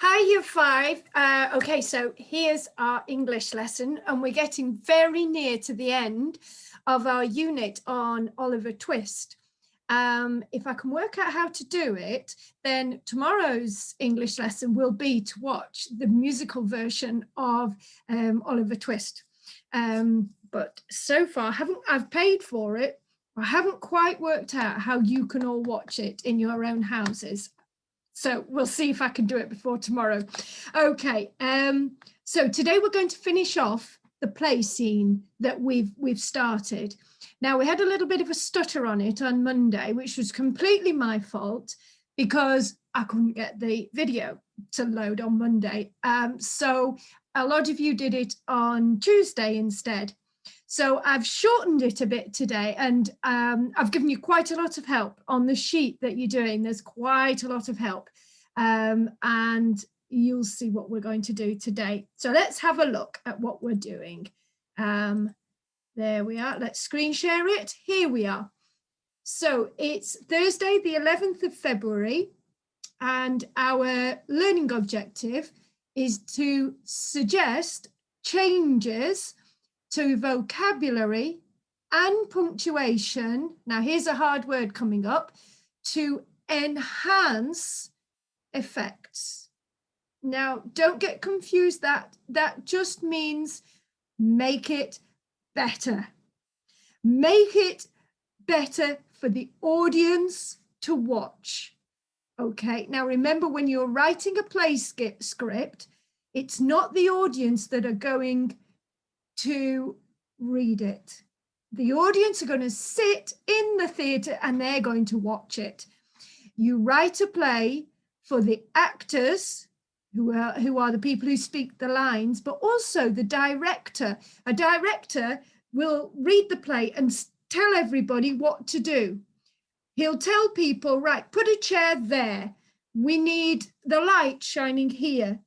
Hi, Year 5. Okay, so here's our English lesson, and we're getting very near to the end of our unit on Oliver Twist. If I can work out how to do it, then tomorrow's English lesson will be to watch the musical version of Oliver Twist. But so far, I've paid for it. I haven't quite worked out how you can all watch it in your own houses. So we'll see if I can do it before tomorrow. Okay, so today we're going to finish off the play scene that we've started. Now, we had a little bit of a stutter on it on Monday, which was completely my fault because I couldn't get the video to load on Monday. So a lot of you did it on Tuesday instead. So I've shortened it a bit today, and I've given you quite a lot of help on the sheet that you're doing. There's quite a lot of help, and you'll see what we're going to do today. So let's have a look at what we're doing. There we are. Let's screen share it. Here we are. So it's Thursday, the 11th of February, and our learning objective is to suggest changes to vocabulary and punctuation. Now, here's a hard word coming up, to enhance effects. Now, don't get confused, that just means make it better. Make it better for the audience to watch. Okay, now remember, when you're writing a play script, it's not the audience that are going to read it. The audience are going to sit in the theatre and they're going to watch it. You write a play for the actors, who are the people who speak the lines, but also the director. A director will read the play and tell everybody what to do. He'll tell people, right, put a chair there. We need the light shining here.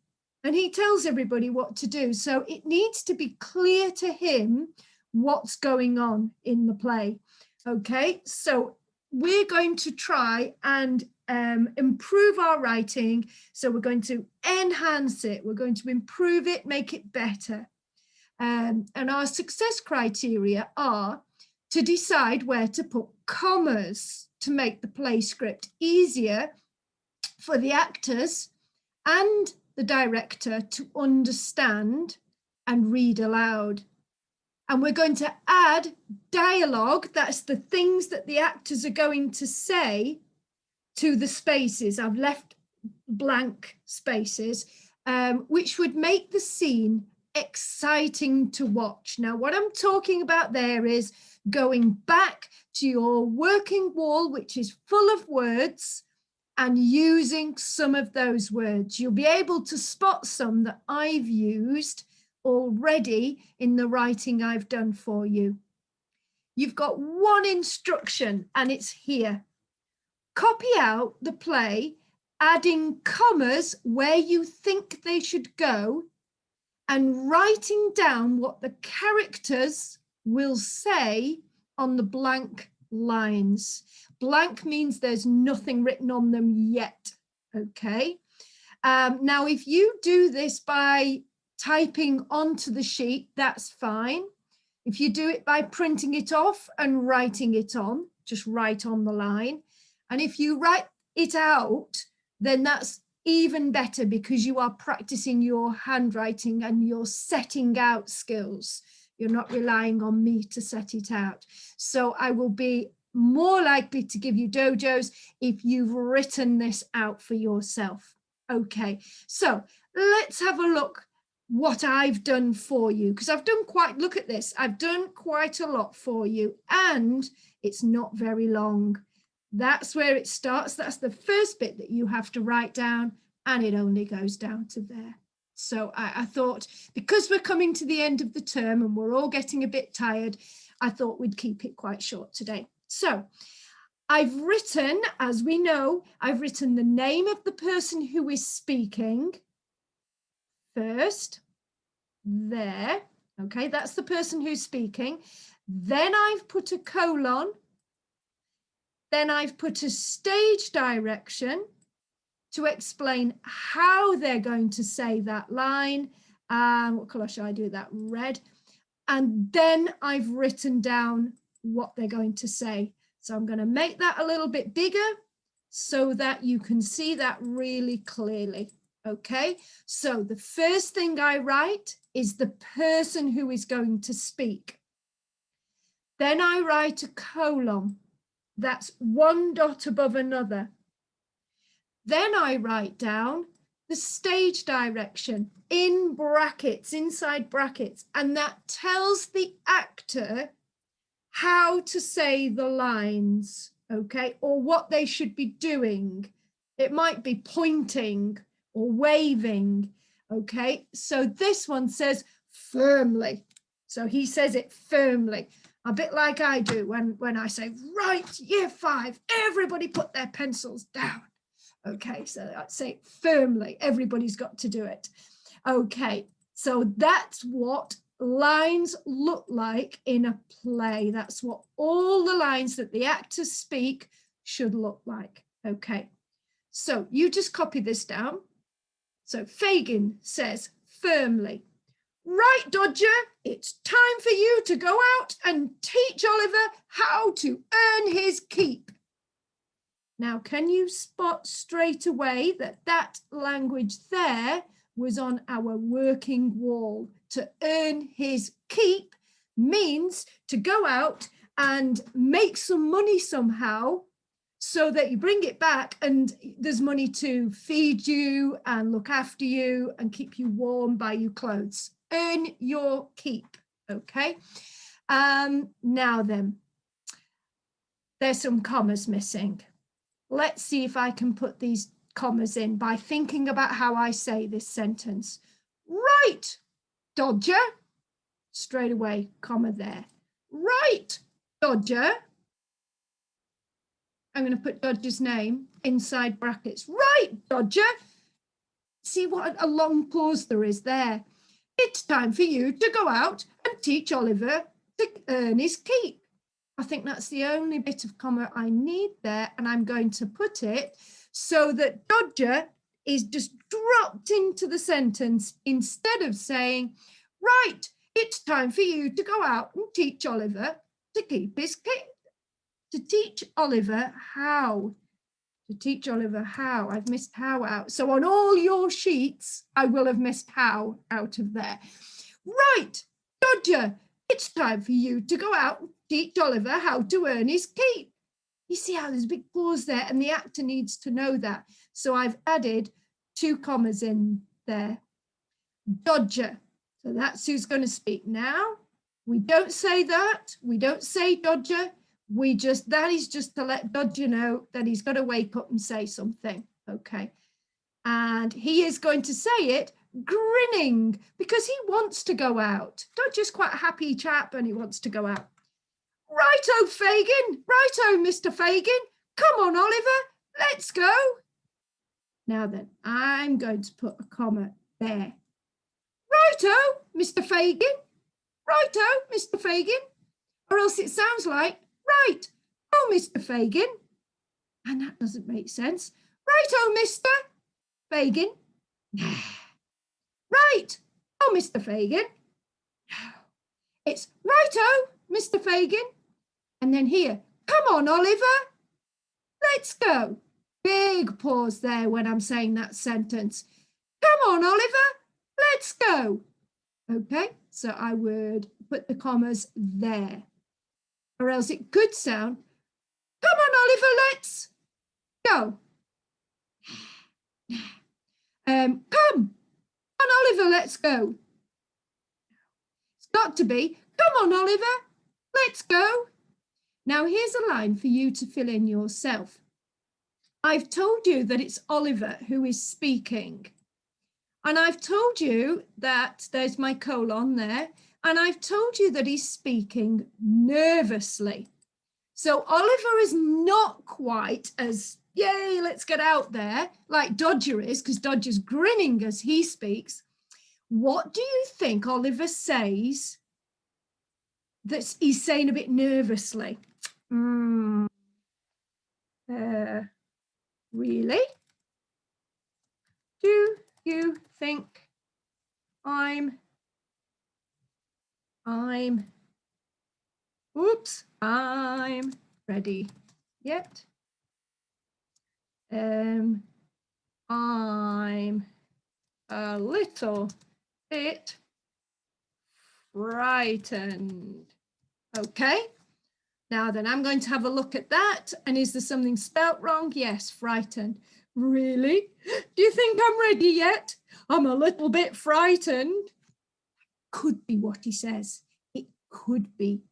And he tells everybody what to do. So it needs to be clear to him what's going on in the play. Okay, so we're going to try and improve our writing. So we're going to enhance it. We're going to improve it, make it better. And our success criteria are to decide where to put commas to make the play script easier for the actors and the director to understand and read aloud. And we're going to add dialogue, that's the things that the actors are going to say, to the spaces. I've left blank spaces, which would make the scene exciting to watch. Now, what I'm talking about there is going back to your working wall, which is full of words, and using some of those words. You'll be able to spot some that I've used already in the writing I've done for you. You've got one instruction, and it's here. Copy out the play, adding commas where you think they should go, and writing down what the characters will say on the blank lines. Blank means there's nothing written on them yet. Okay. Now, if you do this by typing onto the sheet, that's fine. If you do it by printing it off and writing it on, just write on the line. And if you write it out, then that's even better, because you are practicing your handwriting and your setting out skills. You're not relying on me to set it out. So I will be more likely to give you dojos if you've written this out for yourself. Okay, so let's have a look what I've done for you, because I've done look at this, I've done quite a lot for you, and it's not very long. That's where it starts. That's the first bit that you have to write down, and it only goes down to there. So I thought, because we're coming to the end of the term and we're all getting a bit tired, I thought we'd keep it quite short today. So I've written, as we know, I've written the name of the person who is speaking first, there. Okay, that's the person who's speaking. Then I've put a colon. Then I've put a stage direction. to explain how they're going to say that line. What colour shall I do that? Red. And then I've written down what they're going to say. So I'm going to make that a little bit bigger so that you can see that really clearly. Okay, so the first thing I write is the person who is going to speak. Then I write a colon. That's one dot above another. Then I write down the stage direction in brackets, inside brackets, and that tells the actor how to say the lines, okay, or what they should be doing. It might be pointing or waving, okay? So this one says firmly. So he says it firmly, a bit like I do when I say, right, year 5, everybody put their pencils down. Okay, so I'd say firmly, everybody's got to do it. Okay, so that's what lines look like in a play. That's what all the lines that the actors speak should look like. Okay, so you just copy this down. So Fagin says firmly, right, Dodger, it's time for you to go out and teach Oliver how to earn his keep. Now, can you spot straight away that that language there was on our working wall? To earn his keep means to go out and make some money somehow so that you bring it back and there's money to feed you and look after you and keep you warm, buy you clothes. Earn your keep, okay? Now then, there's some commas missing. Let's see if I can put these commas in by thinking about how I say this sentence. Right, Dodger. Straight away, comma there. Right, Dodger. I'm going to put Dodger's name inside brackets. Right, Dodger. See what a long pause there is there. It's time for you to go out and teach Oliver to earn his keep. I think that's the only bit of comma I need there, and I'm going to put it so that Dodger is just dropped into the sentence instead of saying, right, it's time for you to go out and teach Oliver to keep his keep. To teach Oliver how. To teach Oliver how. I've missed how out. So on all your sheets, I will have missed how out of there. Right, Dodger, it's time for you to go out and teach Oliver how to earn his keep. You see how there's a big pause there, and the actor needs to know that. So I've added 2 commas in there. Dodger. So that's who's going to speak now. We don't say that. We don't say Dodger. That is just to let Dodger know that he's got to wake up and say something. Okay. And he is going to say it grinning because he wants to go out. Dodger's quite a happy chap and he wants to go out. Righto, Fagin. Righto, Mr. Fagin. Come on, Oliver. Let's go. Now then, I'm going to put a comma there. Righto, Mr. Fagin. Righto, Mr. Fagin. Or else it sounds like, right, oh, Mr. Fagin. And that doesn't make sense. Righto, Mr. Fagin. Right, oh, Mr. Fagin. It's righto, Mr. Fagin. And then here, come on, Oliver. Let's go. Big pause there when I'm saying that sentence. Come on, Oliver. Let's go. Okay, so I would put the commas there. Or else it could sound, come on, Oliver, let's go. Come on, Oliver, let's go. It's got to be, come on, Oliver, let's go. Now, here's a line for you to fill in yourself. I've told you that it's Oliver who is speaking. And I've told you that there's my colon there. And I've told you that he's speaking nervously. So Oliver is not quite as, yay, let's get out there, like Dodger is, because Dodger's grinning as he speaks. What do you think Oliver says that he's saying a bit nervously? Really? you think I'm ready yet. I'm a little bit frightened. Okay, now then I'm going to have a look at that. And is there something spelt wrong? Yes, frightened. Really? Do you think I'm ready yet? I'm a little bit frightened. Could be what he says. It could be.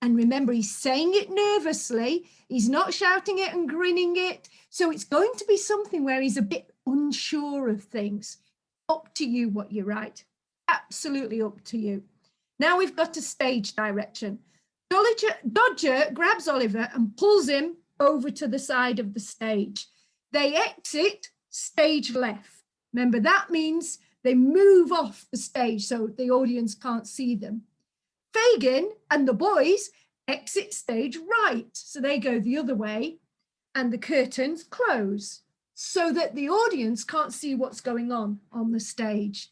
And remember, he's saying it nervously. He's not shouting it and grinning it. So it's going to be something where he's a bit unsure of things. Up to you what you write. Absolutely up to you. Now we've got a stage direction. Dodger grabs Oliver and pulls him over to the side of the stage. They exit stage left. Remember, that means they move off the stage so the audience can't see them. Fagin and the boys exit stage right. So they go the other way and the curtains close so that the audience can't see what's going on the stage.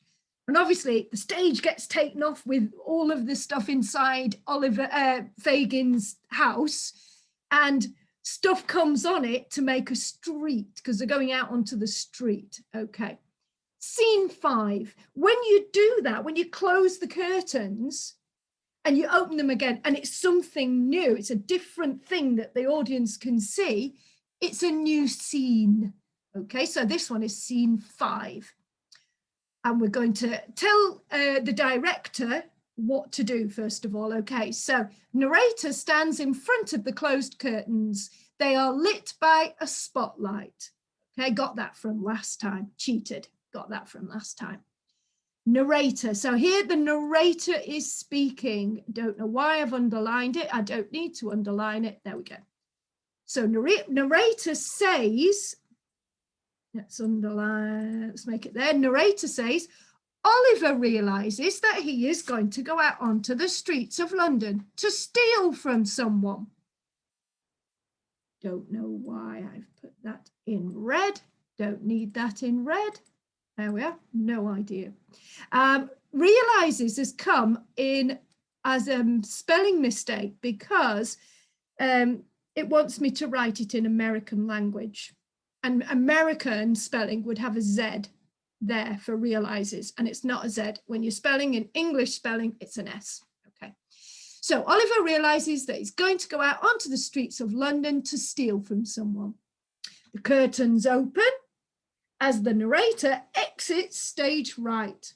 And obviously the stage gets taken off with all of the stuff inside Fagin's house, and stuff comes on it to make a street because they're going out onto the street. Okay. Scene 5. When you do that, when you close the curtains and you open them again, and it's something new, it's a different thing that the audience can see, it's a new scene. Okay, so this one is scene 5. And we're going to tell the director what to do, first of all. Okay, so narrator stands in front of the closed curtains. They are lit by a spotlight. Okay, got that from last time. Cheated, got that from last time. Narrator, so here the narrator is speaking. Don't know why I've underlined it. I don't need to underline it. There we go. So narrator says, let's underline, let's make it there. Narrator says, Oliver realizes that he is going to go out onto the streets of London to steal from someone. Don't know why I've put that in red. Don't need that in red. There we are, no idea. Realizes has come in as a spelling mistake because it wants me to write it in American language. And American spelling would have a Z there for realizes, and it's not a Z. When you're spelling in English spelling, it's an S. Okay. So Oliver realizes that he's going to go out onto the streets of London to steal from someone. The curtains open as the narrator exits stage right.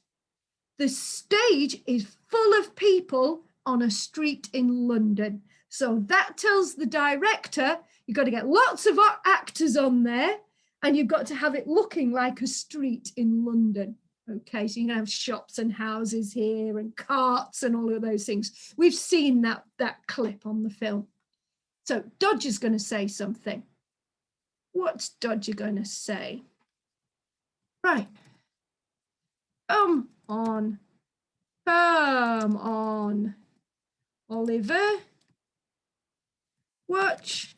The stage is full of people on a street in London. So that tells the director, you've got to get lots of actors on there and you've got to have it looking like a street in London. Okay, so you're going to have shops and houses here and carts and all of those things. We've seen that clip on the film. So Dodger's going to say something. What's Dodger going to say? Right. Come on, Oliver. Watch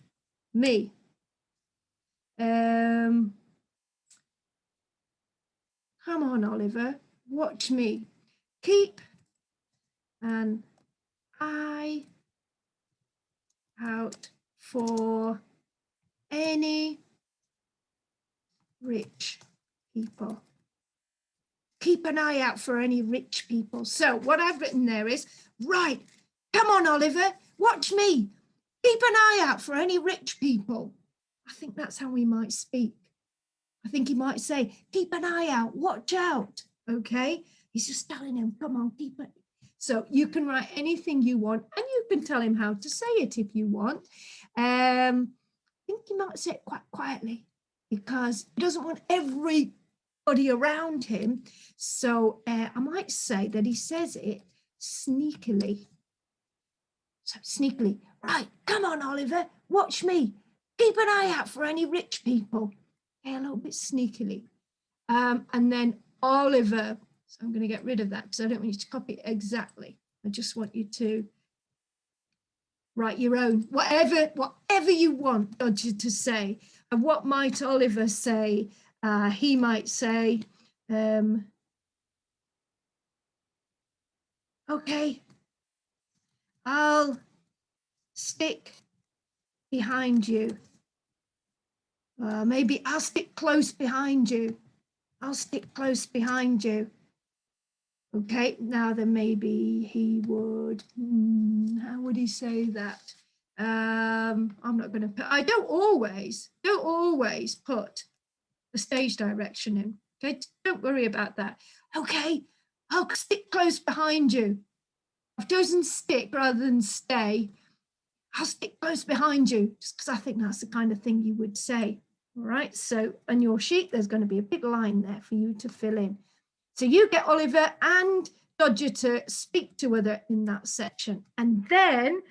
me. Come on, Oliver. Watch me. Keep an eye out for any rich people. Keep an eye out for any rich people. So what I've written there is, right, come on, Oliver, watch me. Keep an eye out for any rich people. I think that's how we might speak. I think he might say, keep an eye out, watch out. Okay, he's just telling him, come on, keep it. So you can write anything you want and you can tell him how to say it if you want. I think he might say it quite quietly because he doesn't want everybody around him. So I might say that he says it sneakily. So sneakily, right, come on, Oliver, watch me. Keep an eye out for any rich people. Okay, a little bit sneakily. And then Oliver, so I'm going to get rid of that because I don't want you to copy it exactly. I just want you to write your own, whatever you want Dodger to say. And what might Oliver say? He might say, Okay, I'll stick behind you. Maybe I'll stick close behind you. I'll stick close behind you. Okay, now then maybe he would, how would he say that? I'm not going to put, I don't always put the stage direction in. Okay, don't worry about that. Okay, I'll stick close behind you. I've chosen stick rather than stay. I'll stick close behind you, just because I think that's the kind of thing you would say. All right, so on your sheet, there's going to be a big line there for you to fill in. So you get Oliver and Dodger to speak to other in that section. And then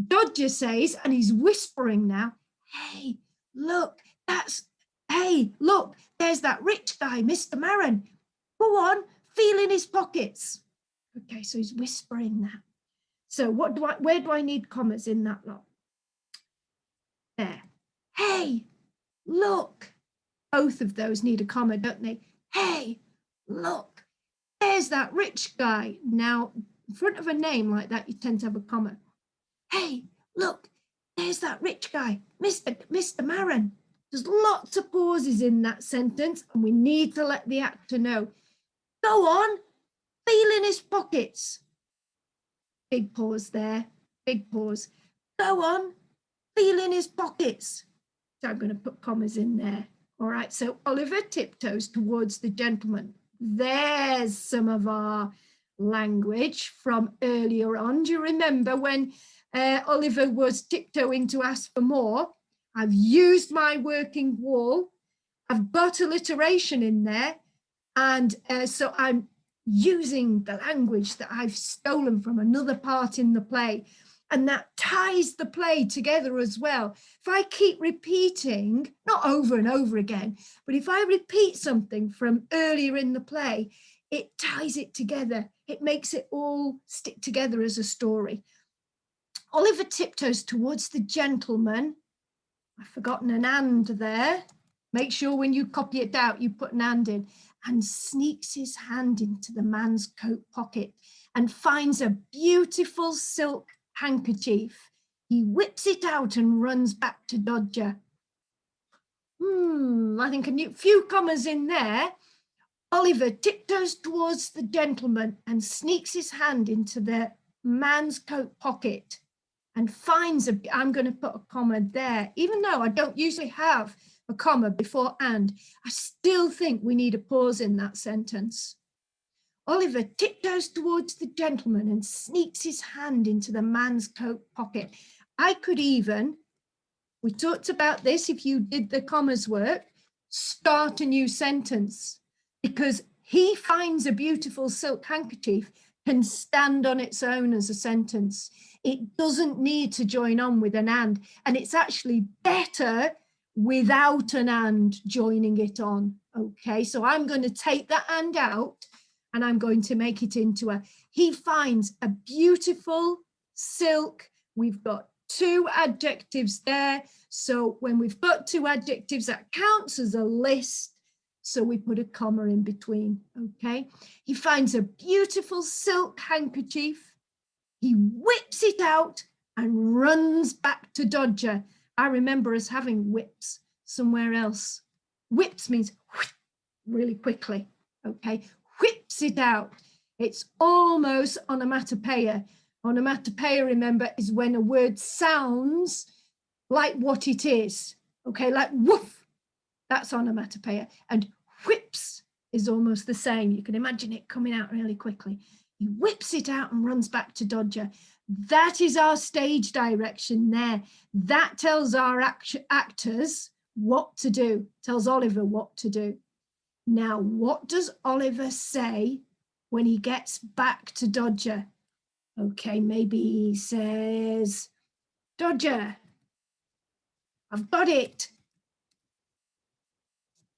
Dodger says, and he's whispering now, hey, look, there's that rich guy, Mr. Maron. Go on, feel in his pockets. Okay, so he's whispering that. So where do I need commas in that lot? There. Hey, look. Both of those need a comma, don't they? Hey, look, there's that rich guy. Now, in front of a name like that, you tend to have a comma. Hey, look, there's that rich guy, Mr. Maron. There's lots of pauses in that sentence, and we need to let the actor know. Go on, feel in his pockets. Big pause there, big pause. Go on, feel in his pockets. So I'm going to put commas in there. All right, so Oliver tiptoes towards the gentleman. There's some of our language from earlier on. Do you remember when Oliver was tiptoeing to ask for more? I've used my working wall. I've got alliteration in there. And so I'm using the language that I've stolen from another part in the play. And that ties the play together as well. If I keep repeating, not over and over again, but if I repeat something from earlier in the play, it ties it together. It makes it all stick together as a story. Oliver tiptoes towards the gentleman. I've forgotten an and there. Make sure when you copy it out, you put an and in, and sneaks his hand into the man's coat pocket and finds a beautiful silk handkerchief. He whips it out and runs back to Dodger. I think a few commas in there. Oliver tiptoes towards the gentleman and sneaks his hand into the man's coat pocket and finds I'm going to put a comma there, even though I don't usually have a comma before and, I still think we need a pause in that sentence. Oliver tiptoes towards the gentleman and sneaks his hand into the man's coat pocket. I could even, we talked about this if you did the commas work, start a new sentence, because he finds a beautiful silk handkerchief can stand on its own as a sentence. It doesn't need to join on with an and it's actually better without an and joining it on. Okay, so I'm going to take that and out and I'm going to make it into a, he finds a beautiful silk. We've got two adjectives there. So when we've got two adjectives, that counts as a list. So we put a comma in between, okay? He finds a beautiful silk handkerchief. He whips it out and runs back to Dodger. I remember us having whips somewhere else. Whips means really quickly, okay? Whips it out. It's almost onomatopoeia. Onomatopoeia, remember, is when a word sounds like what it is, okay? Like woof. That's onomatopoeia. And whips is almost the same. You can imagine it coming out really quickly. He whips it out and runs back to Dodger. That is our stage direction there. That tells our actors what to do, tells Oliver what to do. Now, what does Oliver say when he gets back to Dodger? Okay, maybe he says, Dodger, I've got it.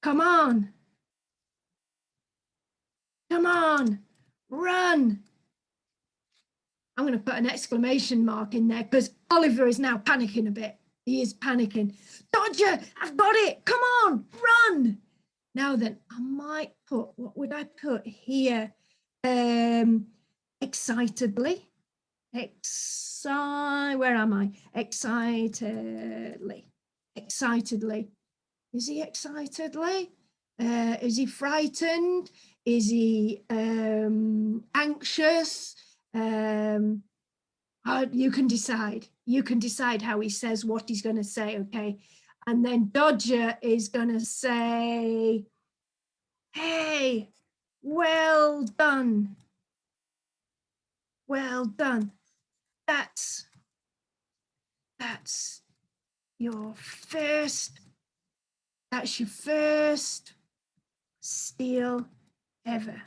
Come on. Come on, run. I'm going to put an exclamation mark in there because Oliver is now panicking a bit. He is panicking. Dodger, I've got it. Come on, run. Now then, I might put, what would I put here? Excitedly. Where am I? Excitedly. Excitedly. Is he excitedly? Is he frightened? Is he anxious? You can decide. You can decide how he says what he's going to say, okay? And then Dodger is going to say, hey, well done. Well done. That's your first steal ever.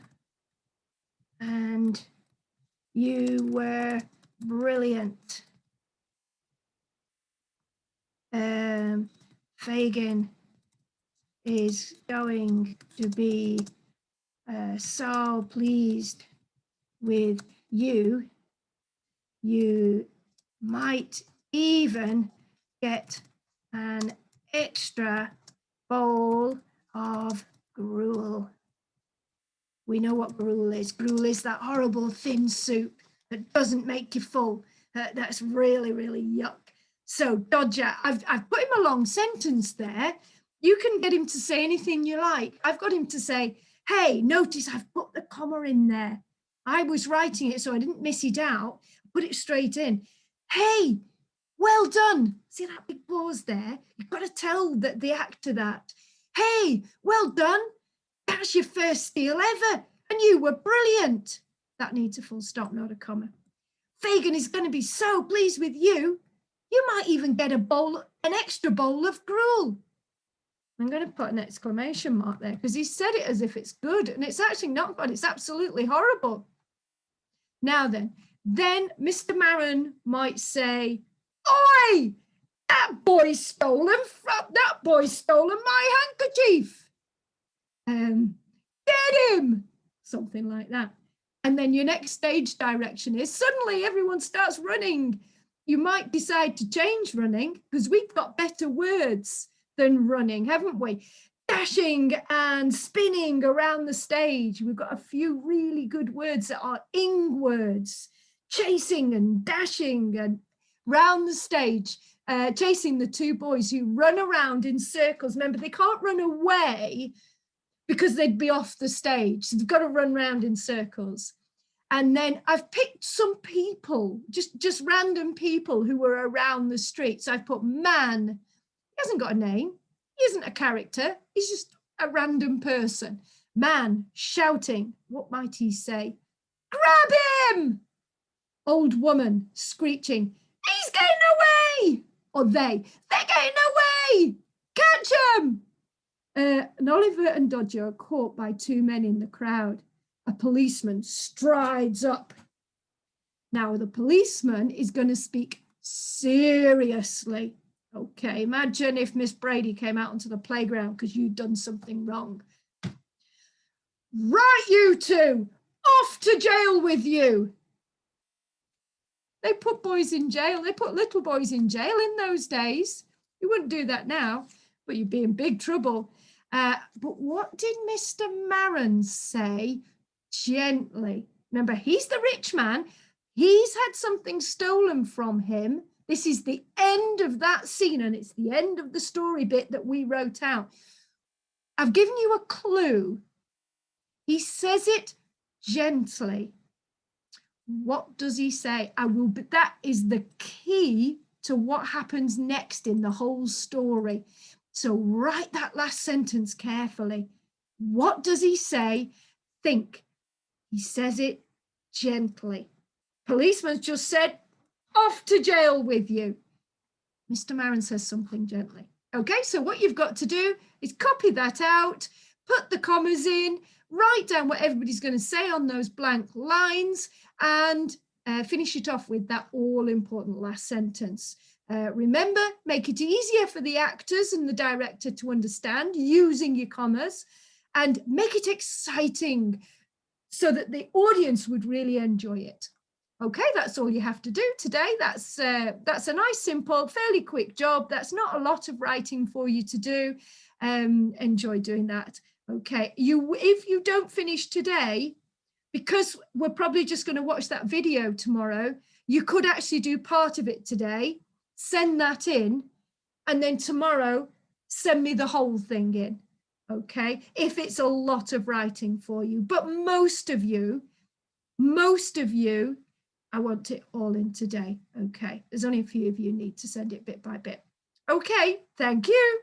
And you were brilliant. Fagin is going to be so pleased with you. You might even get an extra bowl of gruel. We know what gruel is. Gruel is that horrible thin soup that doesn't make you full. That's really, really yuck. So Dodger, I've put him a long sentence there. You can get him to say anything you like. I've got him to say, hey, notice I've put the comma in there. I was writing it so I didn't miss it out. Put it straight in. Hey, well done. See that big pause there? You've got to tell the actor that. Hey, well done. That's your first steal ever. And you were brilliant. That needs a full stop, not a comma. Fagin is going to be so pleased with you. You might even get an extra bowl of gruel. I'm going to put an exclamation mark there because he said it as if it's good, and it's actually not good. It's absolutely horrible. Now then Mr. Maron might say, oi, that boy's stolen my handkerchief. Get him, something like that. And then your next stage direction is suddenly everyone starts running. You might decide to change running because we've got better words than running, haven't we? Dashing and spinning around the stage. We've got a few really good words that are ing words. Chasing and dashing and round the stage, chasing the two boys who run around in circles. Remember, they can't run away because they'd be off the stage. So they've got to run around in circles. And then I've picked some people, just random people who were around the street. So I've put man. He hasn't got a name. He isn't a character. He's just a random person. Man shouting. What might he say? Grab him! Old woman screeching. He's getting away! Or they're getting away! Catch him! And Oliver and Dodger are caught by two men in the crowd. A policeman strides up. Now the policeman is going to speak seriously. Okay, imagine if Miss Brady came out onto the playground because you'd done something wrong. Right, you two, off to jail with you. They put boys in jail. They put little boys in jail in those days. You wouldn't do that now, but you'd be in big trouble. But what did Mr. Maron say? Gently. Remember, he's the rich man. He's had something stolen from him. This is the end of that scene, and it's the end of the story bit that we wrote out. I've given you a clue. He says it gently. What does he say? That is the key to what happens next in the whole story. So write that last sentence carefully. What does he say? Think. He says it gently. Policeman's just said, off to jail with you. Mr. Maron says something gently. Okay, so what you've got to do is copy that out, put the commas in, write down what everybody's going to say on those blank lines, and finish it off with that all-important last sentence. Remember, make it easier for the actors and the director to understand using your commas, and make it exciting so that the audience would really enjoy it. Okay, that's all you have to do today. That's a nice, simple, fairly quick job. That's not a lot of writing for you to do. Enjoy doing that. Okay, if you don't finish today, because we're probably just going to watch that video tomorrow, you could actually do part of it today, send that in, and then tomorrow send me the whole thing in. Okay, if it's a lot of writing for you, but most of you, I want it all in today. Okay, there's only a few of you need to send it bit by bit. Okay, thank you.